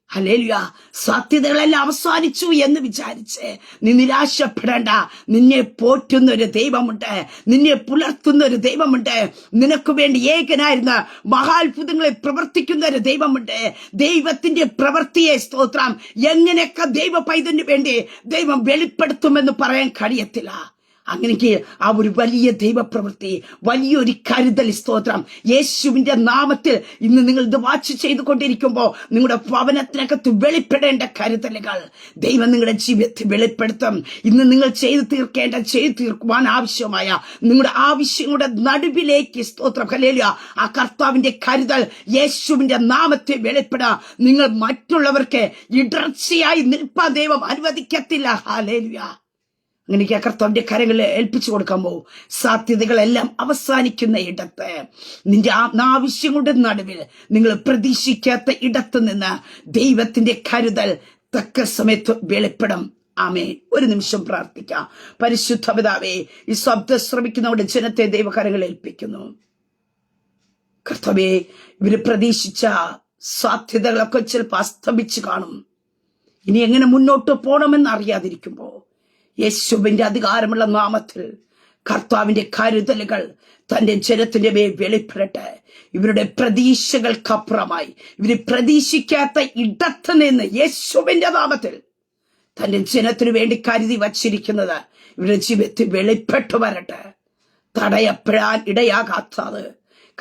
ഹല്ലേലൂയ. സാധ്യതകളെല്ലാം അവസാനിച്ചു എന്ന് വിചാരിച്ച് നീ നിരാശപ്പെടേണ്ട. നിന്നെ പോറ്റുന്ന ഒരു ദൈവമുണ്ട്, നിന്നെ പുലർത്തുന്ന ഒരു ദൈവമുണ്ട്, നിനക്ക് വേണ്ടി ഏകനായിരുന്ന മഹാത്ഭുതങ്ങളെ പ്രവർത്തിക്കുന്ന ഒരു ദൈവമുണ്ട്. ദൈവത്തിന്റെ പ്രവൃത്തിയെ സ്തോത്രം എങ്ങനെയൊക്കെ ദൈവ പൈതലിന് വേണ്ടി ദൈവം വെളിപ്പെടുത്തുമെന്ന് പറയാൻ കഴിയത്തില്ല. അങ്ങനെ ആ ഒരു വലിയ ദൈവപ്രവൃത്തി, വലിയൊരു കരുതൽ സ്തോത്രം യേശുവിന്റെ നാമത്തിൽ ഇന്ന് നിങ്ങൾ ഇത് വാച്ച് ചെയ്തുകൊണ്ടിരിക്കുമ്പോൾ നിങ്ങളുടെ ഭവനത്തിനകത്ത് വെളിപ്പെടേണ്ട കരുതലുകൾ ദൈവം നിങ്ങളുടെ ജീവിതത്തിൽ വെളിപ്പെടുത്തും. ഇന്ന് നിങ്ങൾ ചെയ്തു തീർക്കുവാൻ ആവശ്യമായ നിങ്ങളുടെ ആവശ്യങ്ങളുടെ നടുവിലേക്ക് സ്തോത്രം ഹല്ലേലൂയ ആ കർത്താവിന്റെ കരുതൽ യേശുവിന്റെ നാമത്തിൽ വെളിപ്പെടാ. നിങ്ങൾ മറ്റുള്ളവർക്ക് ഇടർച്ചയായി നിൽപ്പാൻ ദൈവം അനുവദിക്കത്തില്ല. ഹല്ലേലൂയ. അങ്ങനെ കർത്താവിന്റെ കരങ്ങളിൽ ഏൽപ്പിച്ചു കൊടുക്കുമ്പോ സാധ്യതകളെല്ലാം അവസാനിക്കുന്ന ഇടത്ത്, നിന്റെ ആവശ്യങ്ങളുടെ നടുവിൽ നിങ്ങൾ പ്രതീക്ഷിക്കാത്ത ഇടത്ത് നിന്ന് ദൈവത്തിന്റെ കരുതൽ തക്ക സമയത്ത് വെളിപ്പെടും. ആമേൻ. ഒരു നിമിഷം പ്രാർത്ഥിക്കാം. പരിശുദ്ധ പിതാവേ, ഈ ശബ്ദം ശ്രമിക്കുന്നവരുടെ ജനത്തെ ദൈവകരങ്ങളിൽ ഏൽപ്പിക്കുന്നു. കർത്താവേ, ഇവര് പ്രതീക്ഷിച്ച സാധ്യതകളൊക്കെ ചിലപ്പോൾ അസ്തമിച്ച് കാണും. ഇനി എങ്ങനെ മുന്നോട്ട് പോകണമെന്ന് അറിയാതിരിക്കുമ്പോ യേശുവിന്റെ അധികാരമുള്ള നാമത്തിൽ കർത്താവിന്റെ കരുതലുകൾ തന്റെ ജനത്തിന്റെ മേൽ വെളിപ്പെടട്ടെ. ഇവരുടെ പ്രതീക്ഷകൾക്കപ്പുറമായി ഇവര് പ്രതീക്ഷിക്കാത്ത ഇടത്ത് നിന്ന് യേശുവിന്റെ നാമത്തിൽ തന്റെ ജനത്തിനു വേണ്ടി കരുതി വച്ചിരിക്കുന്നത് ഇവരുടെ ജീവിതത്തിൽ വെളിപ്പെട്ടു വരട്ടെ. തടയപ്പെടാൻ ഇടയാകാത്തത്,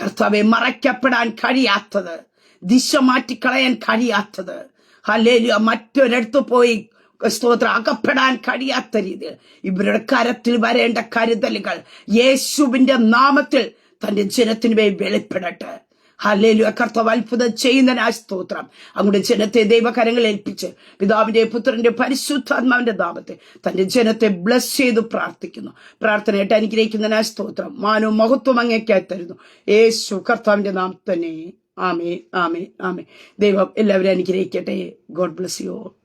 കർത്താവെ മറയ്ക്കപ്പെടാൻ കഴിയാത്തത്, ദിശ മാറ്റിക്കളയാൻ കഴിയാത്തത്, ഹല്ലേലൂയ, മറ്റൊരിടത്ത് പോയി സ്തോത്രം അകപ്പെടാൻ കഴിയാത്ത രീതിയിൽ ഇവരുടെ കരത്തിൽ വരേണ്ട കരുതലുകൾ യേശുവിന്റെ നാമത്തിൽ തന്റെ ജനത്തിന് മേൽ വെളിപ്പെടട്ടെ. ഹല്ലേലൂയ. കർത്താവ് അത്ഭുതം ചെയ്യുന്നതിനായി സ്തോത്രം. അങ്ങയുടെ ജനത്തെ ദൈവകരങ്ങളിൽ ഏൽപ്പിച്ച് പിതാവിന്റെ പുത്രന്റെ പരിശുദ്ധാത്മാവിന്റെ നാമത്തെ തന്റെ ജനത്തെ ബ്ലസ് ചെയ്ത് പ്രാർത്ഥിക്കുന്നു. പ്രാർത്ഥനയായിട്ട് അനുഗ്രഹിക്കുന്നതിനായി സ്തോത്രം. മാനവും മഹത്വം അങ്ങേക്കായി തരുന്നു യേശു കർത്താവിന്റെ നാമത്തിൽ തന്നെ. ആമേ ആമേ ആമേ. ദൈവം എല്ലാവരും അനുഗ്രഹിക്കട്ടെ. God bless you all.